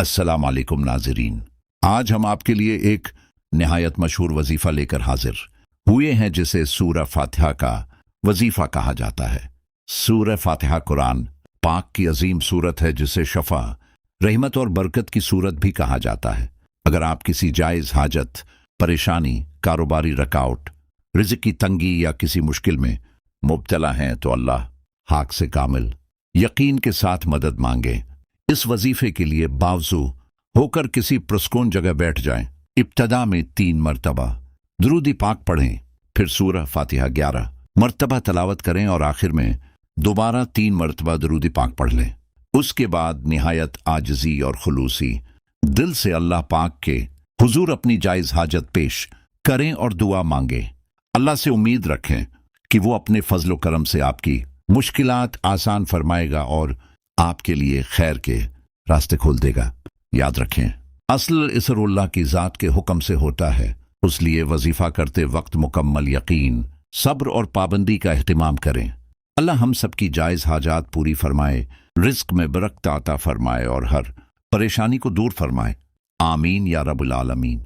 अस्सलाम वालेकुम नाज़रीन। आज हम आपके लिए एक निहायत मशहूर वजीफ़ा लेकर हाजिर हुए हैं जिसे सूरह फातिहा का वजीफ़ा कहा जाता है। सूरह फातिहा कुरान पाक की अजीम सूरत है जिसे शफा, रहमत और बरकत की सूरत भी कहा जाता है। अगर आप किसी जायज़ हाजत, परेशानी, कारोबारी रकावट, रिज़्क़ की तंगी या किसी मुश्किल में मुब्तला हैं तो अल्लाह हाक से कामिल यकीन के साथ मदद मांगें। इस वजीफे के लिए बावजू होकर किसी पुरस्कून जगह बैठ जाएं। इब्तदा में 3 मरतबा दुरूद पाक पढ़ें, फिर सूरह फातिहा 11 मरतबा तलावत करें और आखिर में दोबारा 3 मरतबा दुरूद पाक पढ़ लें। उसके बाद निहायत आजिज़ी और खुलूसी दिल से अल्लाह पाक के हुजूर अपनी जायज़ हाजत पेश करें और दुआ मांगें। अल्लाह से उम्मीद रखें कि वो अपने फजल करम से आपकी मुश्किलात आसान फरमाएगा और आपके लिए खैर के रास्ते खोल देगा। याद रखें, असल इसरुल्लाह की ज़ात के हुक्म से होता है, उसलिए वजीफ़ा करते वक्त मुकम्मल यकीन, सब्र और पाबंदी का एहतिमाम करें। अल्लाह हम सबकी जायज़ हाजात पूरी फरमाए, रिज़्क़ में बरकत अता फरमाए और हर परेशानी को दूर फरमाए। आमीन या रब्बुल आलमीन।